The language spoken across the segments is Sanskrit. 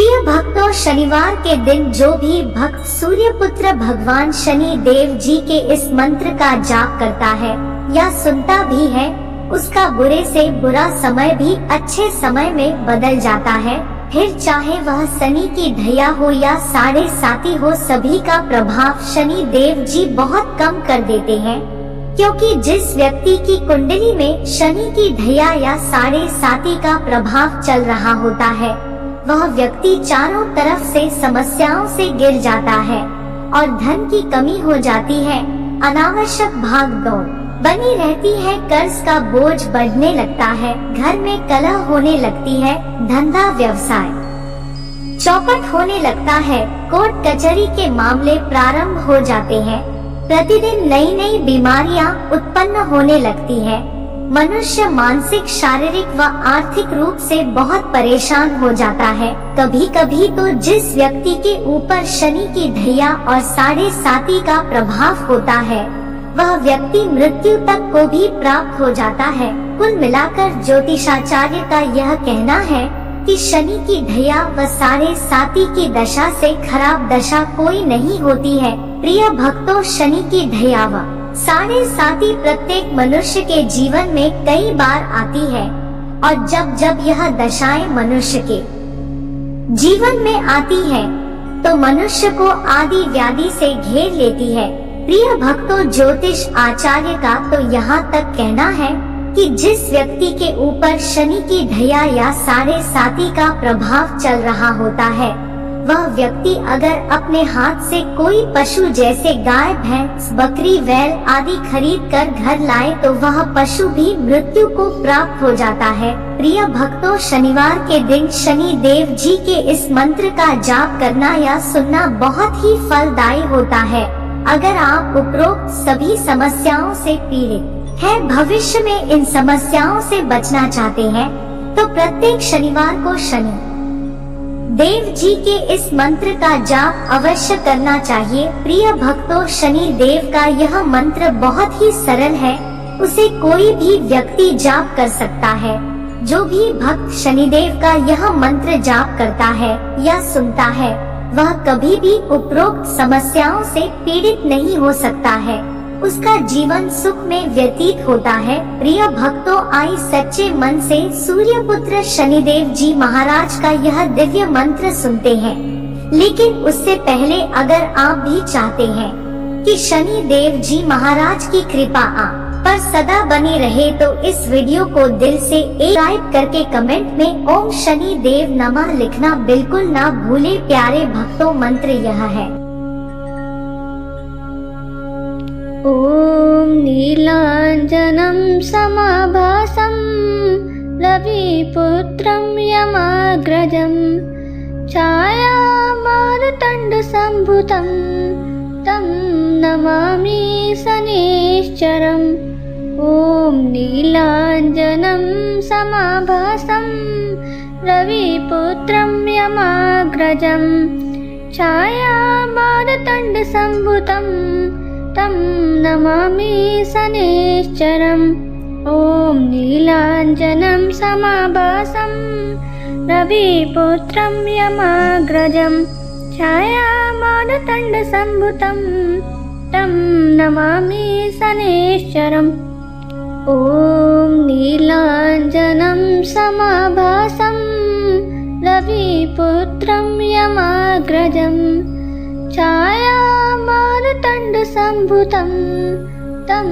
प्रिय भक्तों, शनिवार के दिन जो भी भक्त सूर्यपुत्र भगवान शनि देव जी के इस मंत्र का जाप करता है या सुनता भी है, उसका बुरे से बुरा समय भी अच्छे समय में बदल जाता है। फिर चाहे वह शनि की ढैया हो या साढ़े साती हो, सभी का प्रभाव शनि देव जी बहुत कम कर देते हैं। क्योंकि जिस व्यक्ति की कुंडली में शनि की ढैया या साढ़े साती का प्रभाव चल रहा होता है, वह व्यक्ति चारों तरफ से समस्याओं से गिर जाता है और धन की कमी हो जाती है, अनावश्यक भाग दौड़ बनी रहती है, कर्ज का बोझ बढ़ने लगता है, घर में कलह होने लगती है, धंधा व्यवसाय चौपट होने लगता है, कोर्ट कचहरी के मामले प्रारंभ हो जाते हैं, प्रतिदिन नई नई बीमारियां उत्पन्न होने लगती है। मनुष्य मानसिक, शारीरिक व आर्थिक रूप से बहुत परेशान हो जाता है। कभी कभी तो जिस व्यक्ति के ऊपर शनि की ढैया और साढ़े साती का प्रभाव होता है, वह व्यक्ति मृत्यु तक को भी प्राप्त हो जाता है। कुल मिलाकर ज्योतिषाचार्य का यह कहना है कि शनि की ढैया व साढ़े साती की दशा से खराब दशा कोई नहीं होती है। प्रिय भक्तों, शनि की ढैया व साढ़े साती प्रत्येक मनुष्य के जीवन में कई बार आती है और जब जब यह दशाएं मनुष्य के जीवन में आती है तो मनुष्य को आदि व्याधि से घेर लेती है। प्रिय भक्तों, ज्योतिष आचार्य का तो यहाँ तक कहना है कि जिस व्यक्ति के ऊपर शनि की ढैया या साढ़े साती का प्रभाव चल रहा होता है, वह व्यक्ति अगर अपने हाथ से कोई पशु जैसे गाय, भैंस, बकरी, बैल आदि खरीद कर घर लाए तो वह पशु भी मृत्यु को प्राप्त हो जाता है। प्रिय भक्तों, शनिवार के दिन शनि देव जी के इस मंत्र का जाप करना या सुनना बहुत ही फलदायी होता है। अगर आप उपरोक्त सभी समस्याओं से पीड़ित हैं, भविष्य में इन समस्याओं से बचना चाहते हैं, तो प्रत्येक शनिवार को शनि देव जी के इस मंत्र का जाप अवश्य करना चाहिए। प्रिय भक्तों, शनि देव का यह मंत्र बहुत ही सरल है, उसे कोई भी व्यक्ति जाप कर सकता है। जो भी भक्त शनिदेव का यह मंत्र जाप करता है या सुनता है, वह कभी भी उपरोक्त समस्याओं से पीड़ित नहीं हो सकता है, उसका जीवन सुख में व्यतीत होता है। प्रिय भक्तों, आई सच्चे मन से सूर्यपुत्र शनिदेव जी महाराज का यह दिव्य मंत्र सुनते हैं। लेकिन उससे पहले अगर आप भी चाहते हैं कि शनि देव जी महाराज की कृपा आप पर सदा बनी रहे, तो इस वीडियो को दिल से एक लाइक करके कमेंट में ओम शनि देव नमः लिखना बिल्कुल ना भूले। प्यारे भक्तों, मंत्र यह है। ॐ नीलाञ्जनं समाभासं रविपुत्रं यमाग्रजं छायामारुतण्डसम्भुतं तं नमामि शनैश्चरम्। ॐ नीलाञ्जनं समाभासं रविपुत्रं यमाग्रजं छायामारुतण्डसम्भुतं तं नमामि शनैश्चरम्। ॐ नीलाञ्जनं समाभासं रविपुत्रं यमाग्रजं छायामारुतण्डसम्भुतं तं नमामि शनैश्चरम्। ॐ नीलाञ्जनं समाभासं रविपुत्रं यमाग्रजं छायामारुतण्डसम्भुतं तं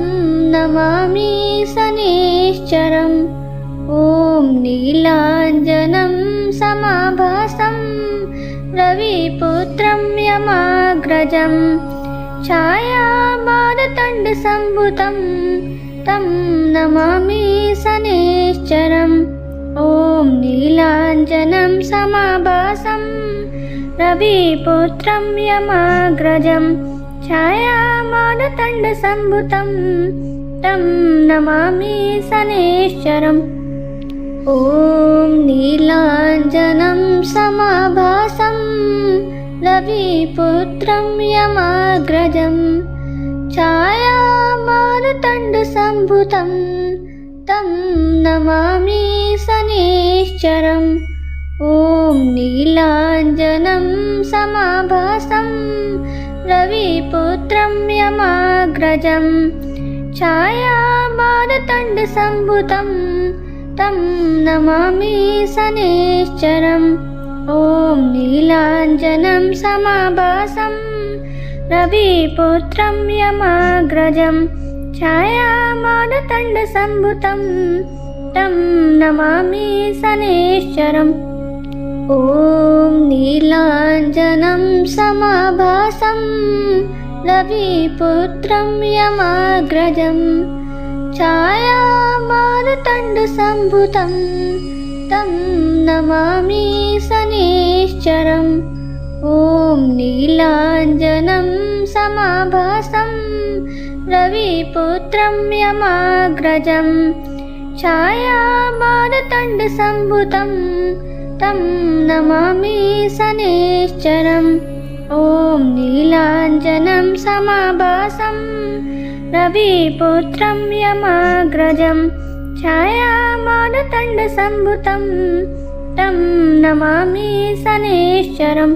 नमामि शनैश्चरम्। ॐ नीलाञ्जनं समाभासं रविपुत्रं यमाग्रजं छायामारुतण्डसम्भुतं तं नमामि शनैश्चरम्। ॐ नीलाञ्जनं समाभासं रविपुत्रं यमाग्रजं छायामारुतण्डसम्भुतं तं नमामि शनैश्चरम्। ॐ नीलाञ्जनं समाभासं रविपुत्रं यमाग्रजं छायामारुतण्डसम्भुतं तं नमामि शनैश्चरम्। ॐ नीलाञ्जनं समाभासं रविपुत्रं यमाग्रजं छायामार्तण्डसम्भुतं तं नमामि शनैश्चरम् ॐ नीलाञ्जनं समाभासं रविपुत्रं यमाग्रजं छायामार्तण्डसम्भुतं तं नमामि शनैश्चरम् ॐ नीलाञ्जनं समाभासं रविपुत्रं यमाग्रजं छायामार्तण्डसम्भुतं तं नमामि शनैश्चरम् ॐ नीलाञ्जनं समाभासं रविपुत्रं यमाग्रजं छायामार्तण्डसम्भुतं तं नमामि शनैश्चरम् ॐ नीलाञ्जनं समाभासं रविपुत्रं यमाग्रजं छायामार्तण्डसम्भुतं तं नमामि शनैश्चरम्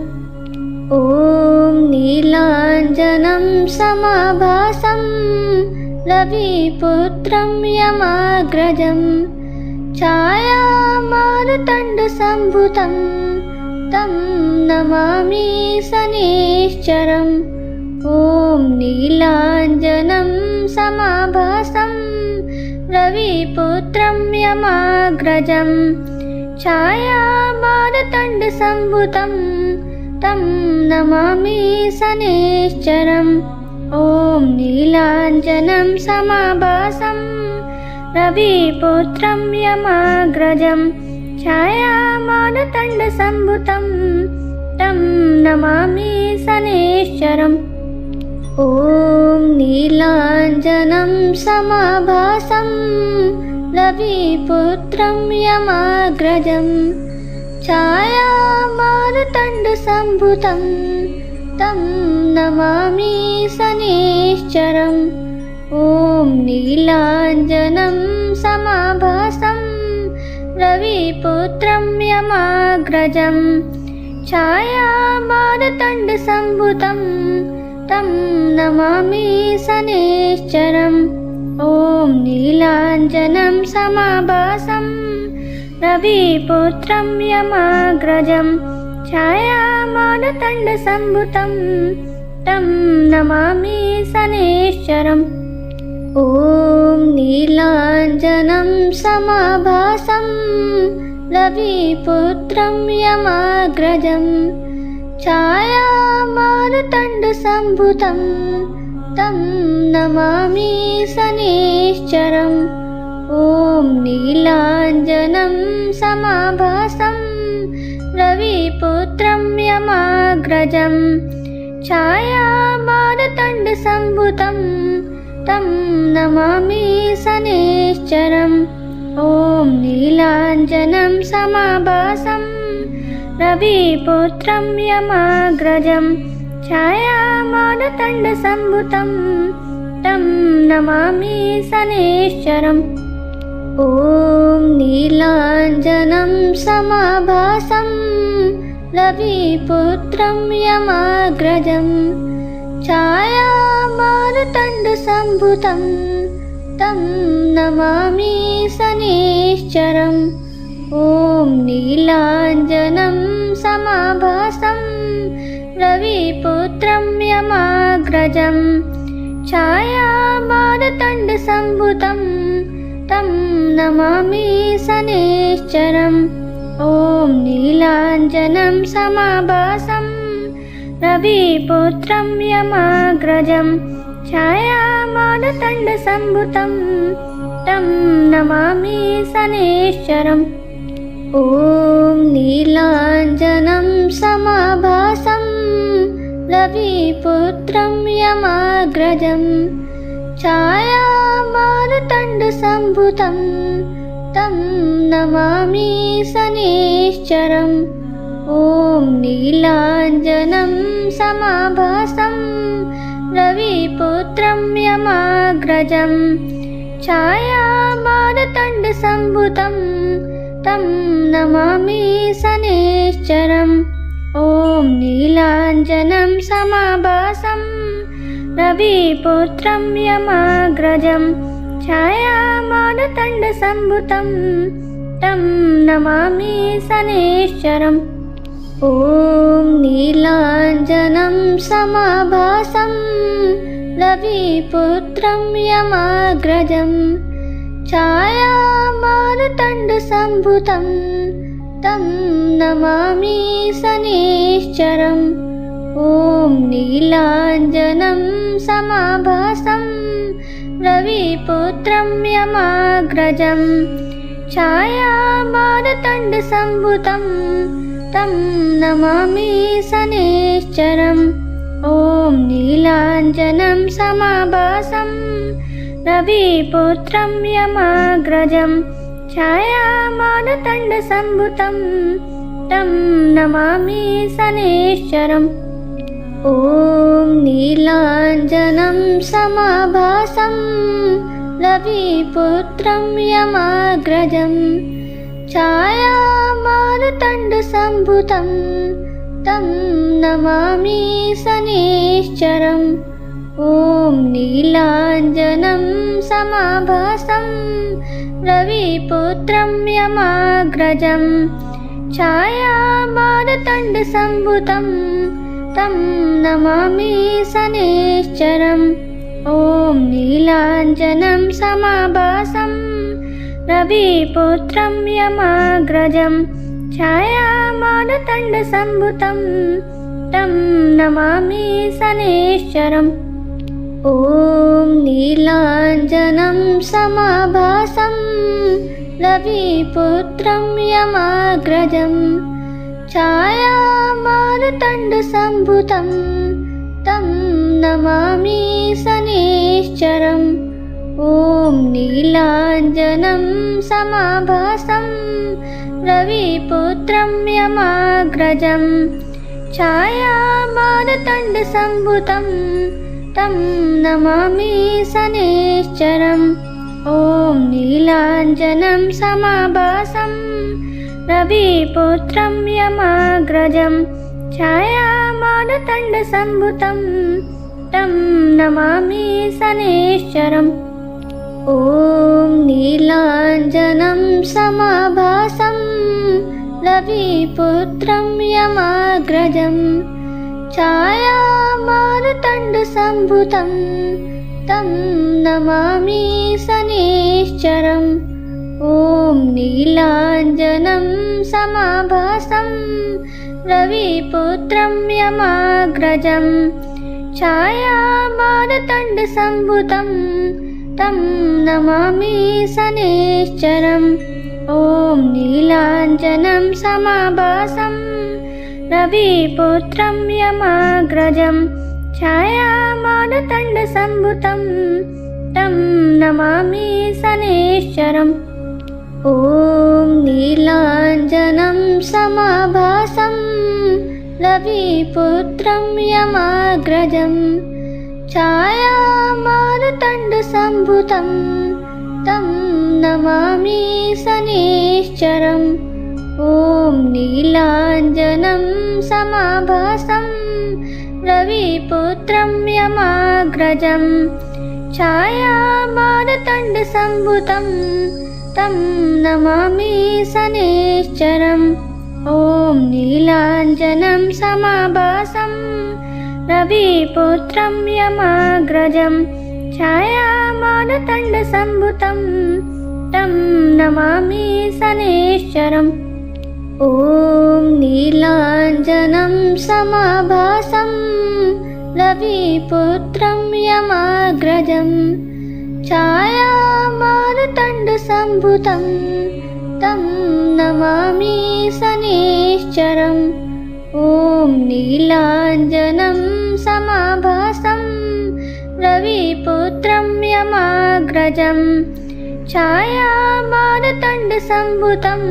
ॐ नीलाञ्जनं समाभासं रविपुत्रं यमाग्रजं छायामार्तण्डसम्भुतं तं नमामि शनैश्चरम् ॐ नीलाञ्जनं समाभासं रविपुत्रं यमाग्रजं छायामार्तण्डसम्भुतं तं नमामि शनैश्चरम् ॐ नीलाञ्जनं समाभासं रविपुत्रं यमाग्रजं छायामार्तण्डसम्भुतं तं नमामि शनैश्चरम् ॐ नीलाञ्जनं समाभासं रविपुत्रं यमाग्रजं छायामार्तण्डसम्भुतं तं नमामि शनैश्चरम् ॐ नीलाञ्जनं समाभासं रविपुत्रं यमाग्रजं छायामार्तण्डसम्भुतं तं नमामि शनैश्चरम् ॐ नीलाञ्जनं समाभासं रविपुत्रं यमाग्रजं छायामार्तण्डसम्भुतं तं नमामि शनैश्चरम् ॐ नीलाञ्जनं समाभासं रविपुत्रं यमाग्रजं छायामार्तण्डसम्भुतं तं नमामि शनैश्चरम् ॐ नीलाञ्जनं समाभासं रविपुत्रं यमाग्रजं छायामार्तण्डसम्भुतं तं नमामि शनैश्चरम् ॐ नीलाञ्जनं समाभासं रविपुत्रं यमाग्रजं छायामार्तण्डसम्भुतं तं नमामि शनैश्चरम् ॐ नीलाञ्जनं समाभासं रविपुत्रं यमाग्रजं छायामार्तण्डसम्भुतं तं नमामि शनैश्चरम् ॐ नीलाञ्जनं समाभासं रविपुत्रं यमाग्रजं छायामार्तण्डसम्भुतं तं नमामि शनैश्चरम् ॐ नीलाञ्जनं समाभासं रविपुत्रं यमाग्रजं छायामार्तण्डसम्भुतं तं नमामि शनैश्चरम् ॐ नीलाञ्जनं समाभासं रविपुत्रं यमाग्रजं छायामार्तण्डसम्भुतं तं नमामि शनैश्चरम् ॐ नीलाञ्जनं समाभासं रविपुत्रं यमाग्रजं छायामार्तण्डसम्भुतं तं नमामि शनैश्चरम्। ॐ नीलाञ्जनं समाभासं रविपुत्रं यमाग्रजं छायामारुतण्डसम्भुतं तं नमामि शनैश्चरम्। ॐ नीलाञ्जनं समाभासं रविपुत्रं यमाग्रजं छायामारुतण्डसम्भुतं तं नमामि शनैश्चरम्। ॐ नीलाञ्जनं समाभासं रविपुत्रं यमाग्रजं छायामारुतण्डसम्भुतं तं नमामि शनैश्चरम्। ॐ नीलाञ्जनं समाभासं रविपुत्रं यमाग्रजं छायामारुतण्डसम्भुतं तं नमामि शनैश्चरम्। ॐ नीलाञ्जनं समाभासं रविपुत्रं यमाग्रजं छायामारुतण्डसम्भुतं तं नमामि शनैश्चरम्। ॐ नीलाञ्जनं समाभासं रविपुत्रं यमाग्रजं छायामारुतण्डसम्भुतं तं नमामि शनैश्चरम्। ॐ नीलाञ्जनं समाभासं रविपुत्रं यमाग्रजं छायामारुतण्डसम्भुतं तं नमामि शनैश्चरम्। ॐ नीलाञ्जनं समाभासं रविपुत्रं यमाग्रजं छायामारुतण्डसम्भुतं तं नमामि शनैश्चरम्। ॐ नीलाञ्जनं समाभासं रविपुत्रं यमाग्रजं छायामारुतण्डसम्भुतं तं नमामि शनैश्चरम्। ॐ नीलाञ्जनं समाभासं रविपुत्रं यमाग्रजं छायामारुतण्डसम्भुतं तं नमामि शनैश्चरम्। ॐ नीलाञ्जनं समाभासं रविपुत्रं यमाग्रजं छायामारुतण्डसम्भुतं तं नमामि शनैश्चरम्। ॐ नीलाञ्जनं समाभासं रविपुत्रं यमाग्रजं छायामारुतण्डसम्भुतं तं नमामि शनैश्चरम्। ॐ नीलाञ्जनं समाभासं रविपुत्रं यमाग्रजं छायामारुतण्डसम्भुतं तं नमामि शनैश्चरम्। ॐ नीलाञ्जनं समाभासं रविपुत्रं यमाग्रजं छायामारुतण्डसम्भुतं तं नमामि शनैश्चरम्। ॐ नीलाञ्जनं समाभासं रविपुत्रं यमाग्रजं छायामारुतण्डसम्भुतं तं नमामि शनैश्चरम्। ॐ नीलाञ्जनं समाभासं रविपुत्रं यमाग्रजं छायामारुतण्डसम्भुतं तं नमामि शनैश्चरम्। ॐ नीलाञ्जनं समाभासं रविपुत्रं यमाग्रजं छायामारुतण्डसम्भुतं तं नमामि शनैश्चरम्। ॐ नीलाञ्जनं समाभासं रविपुत्रं यमाग्रजं छायामारुतण्डसम्भुतं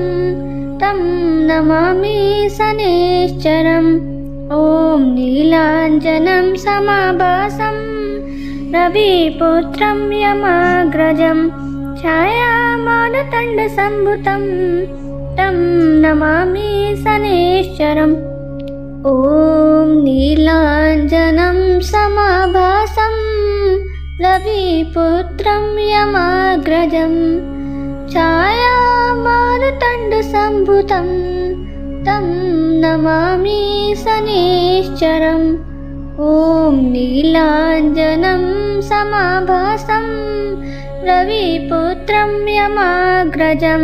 तं नमामि शनैश्चरम्। ॐ नीलाञ्जनं समाभासं रविपुत्रं यमाग्रजं छायामारुतण्डसम्भुतं तं नमामि शनैश्चरम्। ॐ नीलाञ्जनं समाभासं रविपुत्रं यमाग्रजं छायामारुतण्डसम्भुतं तं नमामि शनैश्चरम्। ॐ नीलाञ्जनं समाभासं रविपुत्रं यमाग्रजं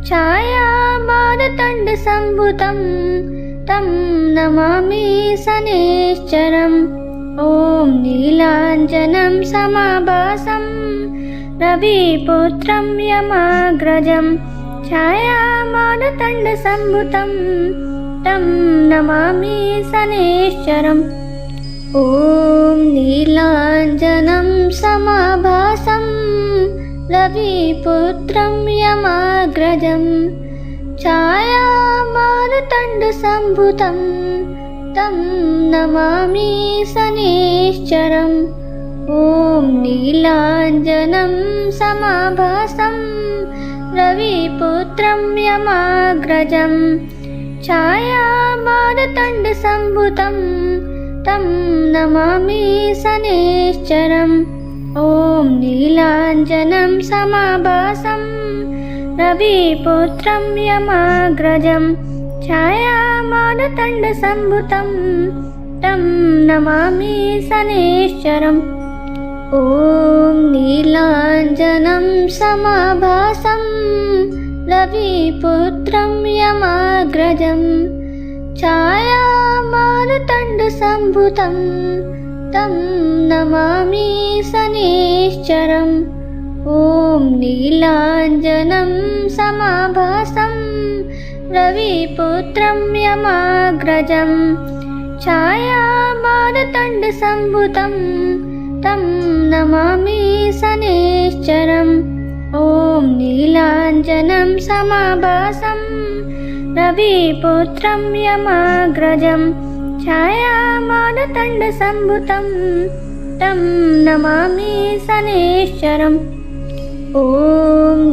छायामारुतण्डसम्भुतं तं नमामि शनैश्चरम्। ॐ नीलाञ्जनं समाभासं रविपुत्रं यमाग्रजं छायामारुतण्डसम्भुतं तं नमामि शनैश्चरम्। ॐ नीलाञ्जनं समाभासं रविपुत्रं यमाग्रजं छायामारुतण्डसम्भुतं तं नमामि शनैश्चरम्। ॐ नीलाञ्जनं समाभासं रविपुत्रं यमाग्रजं छायामारुतण्डसम्भुतं तं नमामि शनैश्चरम्। ॐ नीलाञ्जनं समाभासं रविपुत्रं यमाग्रजं छायामारुतण्डसम्भुतं तं नमामि शनैश्चरम्। ॐ नीलाञ्जनं समाभासं रविपुत्रं यमाग्रजं छायामारुतण्डसम्भुतं तं नमामि शनैश्चरम्। ॐ नीलाञ्जनं समाभासं रविपुत्रं यमाग्रजं छायामारुतण्डसम्भुतं तं नमामि शनैश्चरम्। ॐ नीलाञ्जनं समाभासं रविपुत्रं यमाग्रजं छायामारुतण्डसम्भुतं तं नमामि शनैश्चरम्। ॐ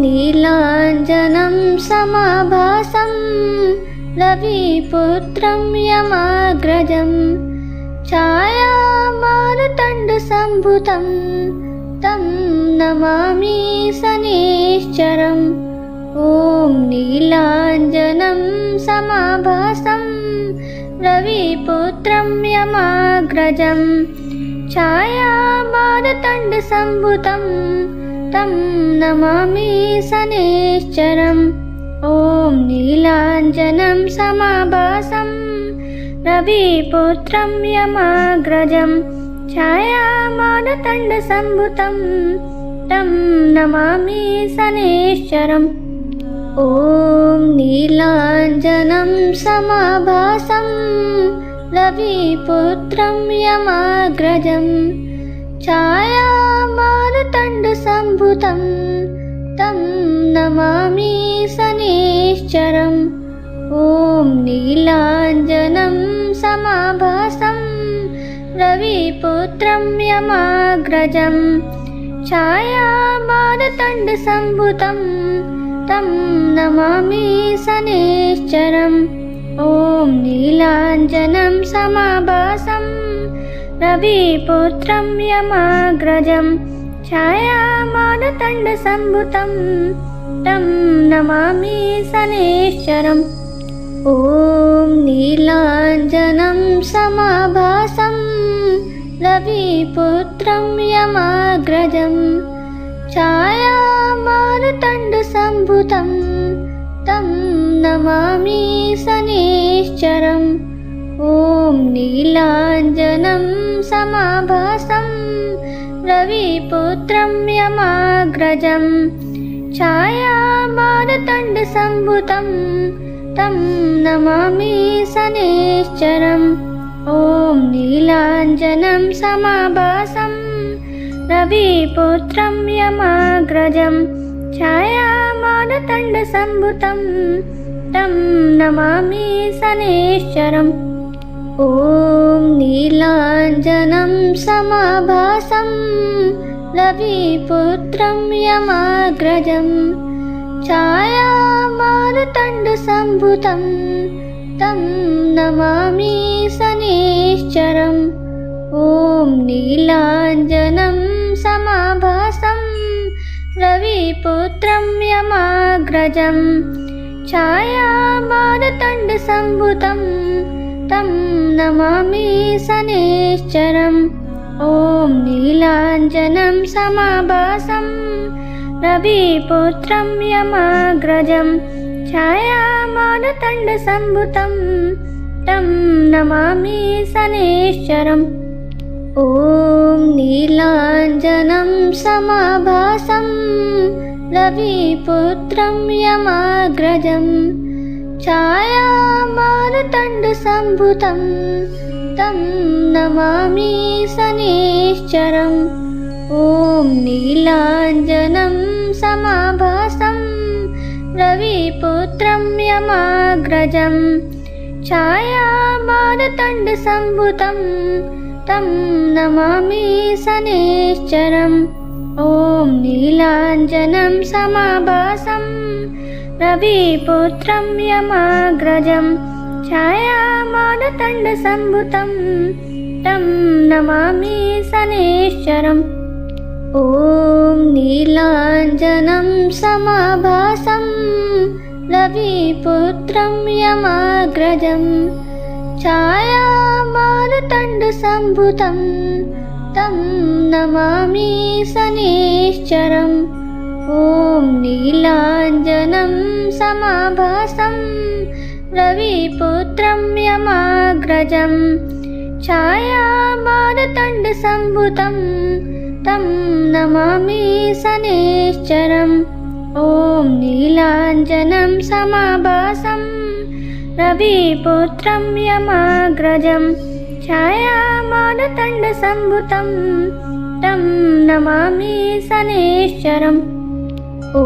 नीलाञ्जनं समाभासं रविपुत्रं यमाग्रजं छायामारुतण्डसम्भुतं तं नमामि शनैश्चरम्। ॐ नीलाञ्जनं समाभासं रविपुत्रं यमाग्रजं छायामारुतण्डसम्भुतं तं नमामि शनैश्चरम्। ॐ नीलाञ्जनं समाभासं रविपुत्रं यमाग्रजं छायामारुतण्डसम्भुतं तं नमामि शनैश्चरम्। ॐ नीलाञ्जनं समाभासं रविपुत्रं यमाग्रजं छायामारुतण्डसम्भुतं तं नमामि शनैश्चरम्। ॐ नीलाञ्जनं समाभासं रविपुत्रं यमाग्रजं छायामारुतण्डसम्भुतं तं नमामि शनैश्चरम्। ॐ नीलाञ्जनं समाभासं रविपुत्रं यमाग्रजं छायामारुतण्डसम्भुतं तं नमामि शनैश्चरम्। ॐ नीलाञ्जनं समाभासं रविपुत्रं यमाग्रजं छायामारुतण्डसम्भुतं तं नमामि शनैश्चरम्। ॐ नीलाञ्जनं समाभासं रविपुत्रं यमाग्रजं छायामारुतण्डसम्भुतं तं नमामि शनैश्चरम्। ॐ नीलाञ्जनं समाभासं रविपुत्रं यमाग्रजं छायामारुतण्डसम्भुतं तं नमामि शनैश्चरम्। ॐ नीलाञ्जनं समाभासं रविपुत्रं यमाग्रजं छायामारुतण्डसम्भुतं मारुतण्डसम्भुतं तं नमामि शनैश्चरम् ॐ नीलाञ्जनं समाभासं रविपुत्रं यमाग्रजं छायामारुतण्डसम्भुतं तं नमामि शनैश्चरम् ॐ नीलाञ्जनं समाभासं रविपुत्रं यमाग्रजं छायामारुतण्डसम्भुतं तं नमामि शनैश्चरम् ॐ नीलाञ्जनं समाभासं रविपुत्रं यमाग्रजं छायामारुतण्डसम्भुतं तं नमामि शनैश्चरम् ॐ नीलाञ्जनं समाभासं रविपुत्रं यमाग्रजं छायामारुतण्डसम्भुतं तं नमामि शनैश्चरम् ॐ नीलाञ्जनं समाभासं रविपुत्रं यमाग्रजं छायामारुतण्डसम्भुतं तं नमामि शनैश्चरम् ॐ नीलाञ्जनं समाभासं रविपुत्रं यमाग्रजं छायामारुतण्डसम्भुतं तं नमामि शनैश्चरम् ॐ नीलाञ्जनं समाभासं रविपुत्रं यमाग्रजं छायामारुतण्डसम्भुतं तं नमामि शनैश्चरम् ॐ नीलाञ्जनं समाभासं रविपुत्रं यमाग्रजं छायामारुतण्डसम्भुतं तं नमामि शनैश्चरम् ॐ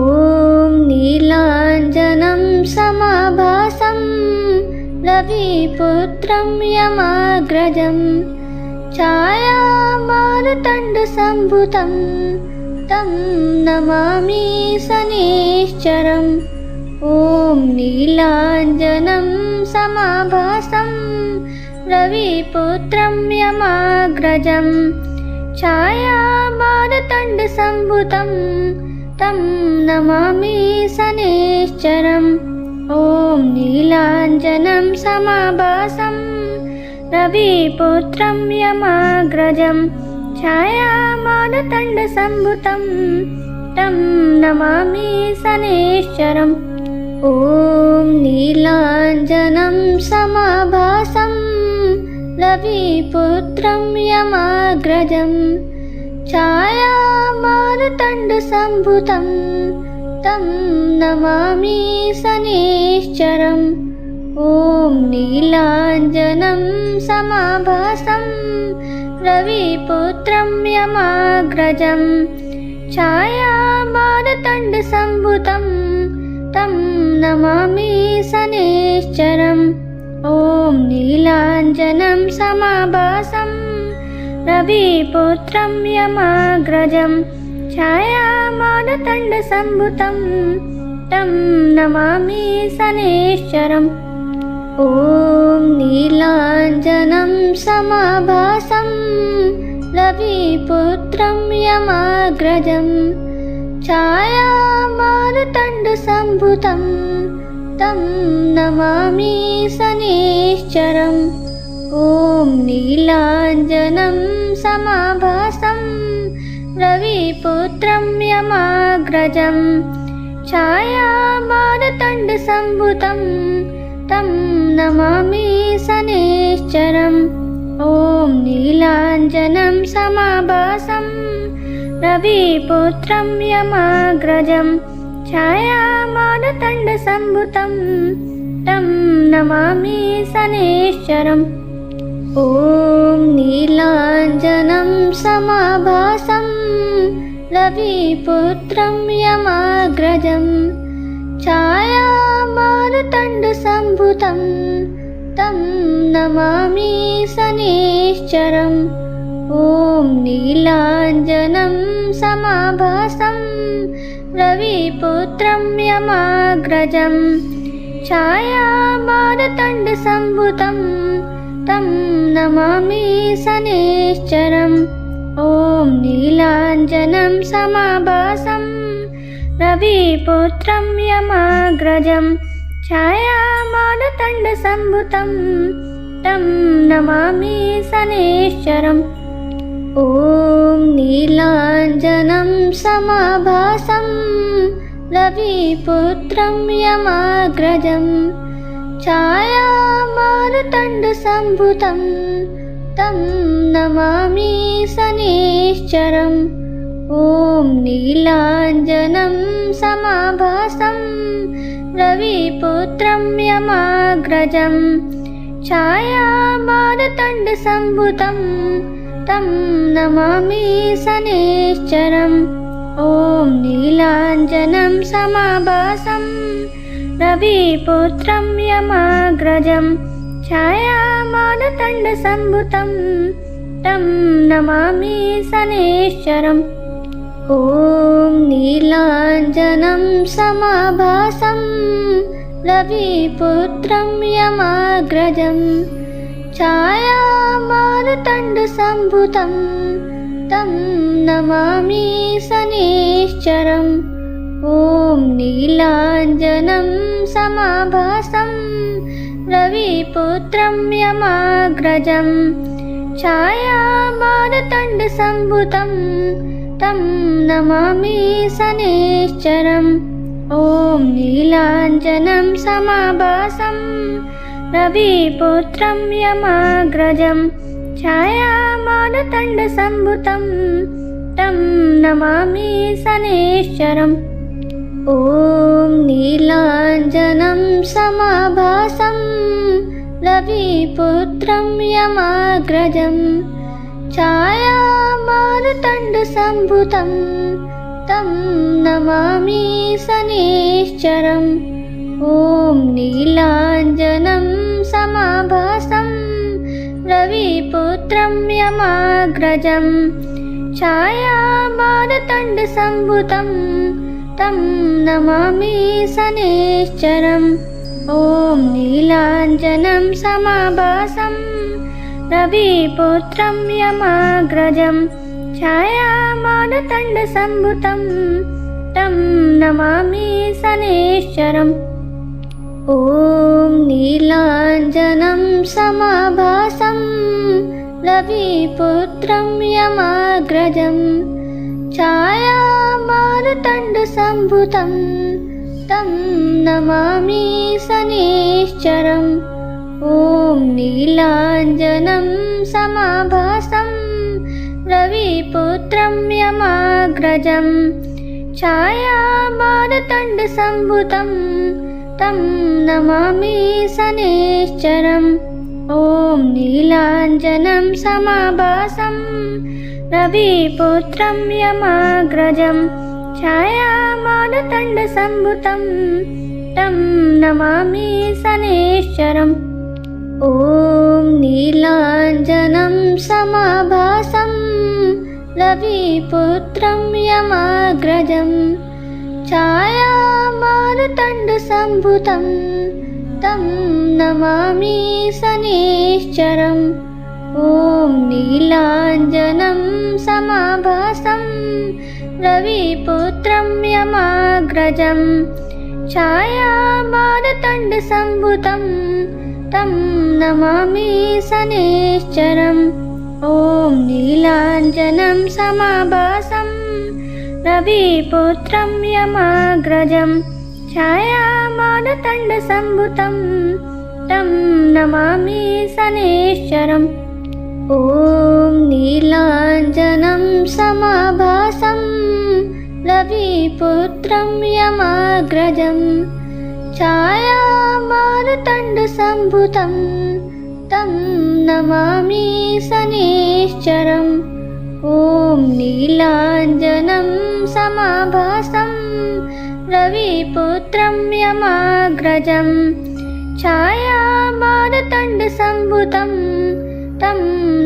नीलाञ्जनं समाभासं रविपुत्रं यमाग्रजं छायामारुतण्डसम्भुतं तं नमामि शनैश्चरम् ॐ नीलाञ्जनं समाभासं रविपुत्रं यमाग्रजं छायामारुतण्डसम्भुतं तं नमामि शनैश्चरम् ॐ नीलाञ्जनं समाभासं रविपुत्रं यमाग्रजं छायामारुतण्डसम्भुतं तं नमामि शनैश्चरम् ॐ नीलाञ्जनं समाभासं रविपुत्रं यमाग्रजं छायामारुतण्डसम्भुतं तं नमामि शनैश्चरम् ॐ नीलाञ्जनं समाभासं रविपुत्रं यमाग्रजं छायामारुतण्डसम्भुतं तं नमामि शनैश्चरम् ॐ नीलाञ्जनं समाभासं रविपुत्रं यमाग्रजं छायामारुतण्डसम्भुतं तं नमामि शनैश्चरम् ॐ नीलाञ्जनं समाभासं रविपुत्रं यमाग्रजं छायामारुतण्डसम्भुतं तं नमामि शनैश्चरम् ॐ नीलाञ्जनं समाभासं रविपुत्रं यमाग्रजं छायामारुतण्डसम्भुतं तं नमामि शनैश्चरम् ॐ नीलाञ्जनं समाभासं रविपुत्रं यमाग्रजं छायामारुतण्डसम्भुतं तं नमामि शनैश्चरम् ॐ नीलाञ्जनं समाभासं रविपुत्रं यमाग्रजं छायामारुतण्डसम्भुतं तं नमामि शनैश्चरम् ॐ नीलाञ्जनं समाभासं रविपुत्रं यमाग्रजं छायामारतण्डसम्भुतं तं नमामि शनैश्चरम्। ॐ नीलाञ्जनं समाभासं रविपुत्रं यमाग्रजं छायामारतण्डसम्भुतं तं नमामि शनैश्चरम्। ॐ नीलाञ्जनं समाभासं रविपुत्रं यमाग्रजं छायामारतण्डसम्भुतं तं नमामि शनैश्चरम्। ॐ नीलाञ्जनं समाभासं रविपुत्रं यमाग्रजं छायामारतण्डसम्भुतं तं नमामि शनैश्चरम्। ॐ नीलाञ्जनं समाभासं रविपुत्रं यमाग्रजं छायामारतण्डसम्भुतं तं नमामि शनैश्चरम्। ॐ नीलाञ्जनं समाभासं रविपुत्रं यमाग्रजं छायामारतण्डसम्भुतं तं नमामि शनैश्चरम्। ॐ नीलाञ्जनं समाभासं रविपुत्रं यमाग्रजं छायामारतण्डसम्भुतं तं नमामि शनैश्चरम्। ॐ नीलाञ्जनं समाभासं रविपुत्रं यमाग्रजं छायामारतण्डसम्भुतं तं नमामि शनैश्चरम्। ॐ नीलाञ्जनं समाभासं रविपुत्रं यमाग्रजं छायामारतण्डसम्भुतं तं नमामि शनैश्चरम्। ॐ नीलाञ्जनं समाभासं रविपुत्रं यमाग्रजं छायामारतण्डसम्भुतं तं नमामि शनैश्चरम्। ॐ नीलाञ्जनं समाभासं रविपुत्रं यमाग्रजं छायामारतण्डसम्भुतं तं नमामि शनैश्चरम्। ॐ नीलाञ्जनं समाभासं रविपुत्रं यमाग्रजं छायामारतण्डसम्भुतं तं नमामि शनैश्चरम्। ॐ नीलाञ्जनं समाभासं रविपुत्रं यमाग्रजं छायामारतण्डसम्भुतं तं नमामि शनैश्चरम्। ॐ नीलाञ्जनं समाभासं रविपुत्रं यमाग्रजं छायामारतण्डसम्भुतं तं नमामि शनैश्चरम्। ॐ नीलाञ्जनं समाभासं रविपुत्रं यमाग्रजं छायामारतण्डसम्भुतं तं नमामि शनैश्चरम्। ॐ नीलाञ्जनं समाभासं रविपुत्रं यमाग्रजं छायामारतण्डसम्भुतं तं नमामि शनैश्चरम्। ॐ नीलाञ्जनं समाभासं रविपुत्रं यमाग्रजं छायामारतण्डसम्भुतं तं नमामि शनैश्चरम्। ॐ नीलाञ्जनं समाभासं रविपुत्रं यमाग्रजं छायामारतण्डसम्भुतं तं नमामि शनैश्चरम्। ॐ नीलाञ्जनं समाभासं रविपुत्रं यमाग्रजं छायामारतण्डसम्भुतं तं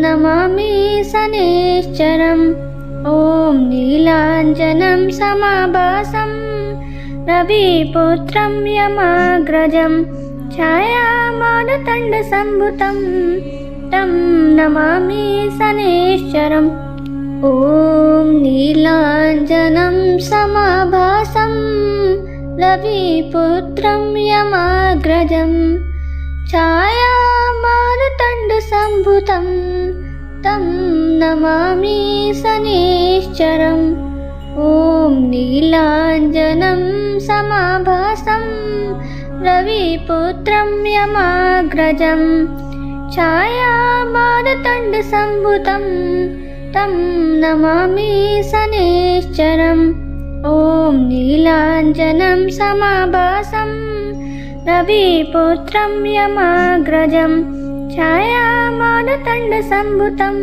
नमामि शनैश्चरम्। ॐ नीलाञ्जनं समाभासं रविपुत्रं यमाग्रजं छायामारुतण्डसम्भुतं तं नमामि शनैश्चरम् ॐ नीलाञ्जनं समाभासं रविपुत्रं यमाग्रजं छायामारुतण्डसम्भुतं तं नमामि शनैश्चरम् ॐ नीलाञ्जनं समाभासं रविपुत्रं यमाग्रजं छायामारुतण्डसम्भुतं तं नमामि शनैश्चरम् ॐ नीलाञ्जनं समाभासं रविपुत्रं यमाग्रजं छायामारुतण्डसम्भुतं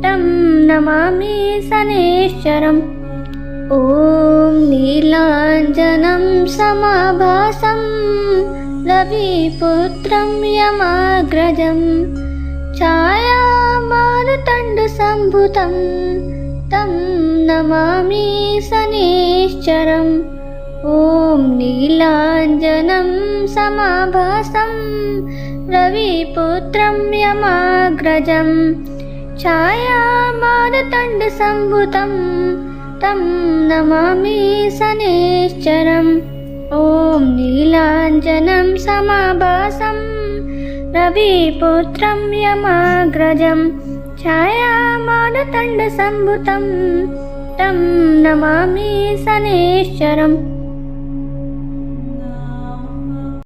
तं नमामि शनैश्चरम् ॐ नीलाञ्जनं समाभासं रविपुत्रं यमाग्रजं छायामारुतण्डसम्भुतं तं नमामि शनैश्चरम् ॐ नीलाञ्जनं समाभासं रविपुत्रं यमाग्रजं छायामारुतण्डसम्भुतं तं नमामि शनैश्चरम् ॐ नीलाञ्जनं समाभासं रविपुत्रं यमाग्रजं छायामारुतण्डसम्भुतं तं नमामि शनैश्चरम्।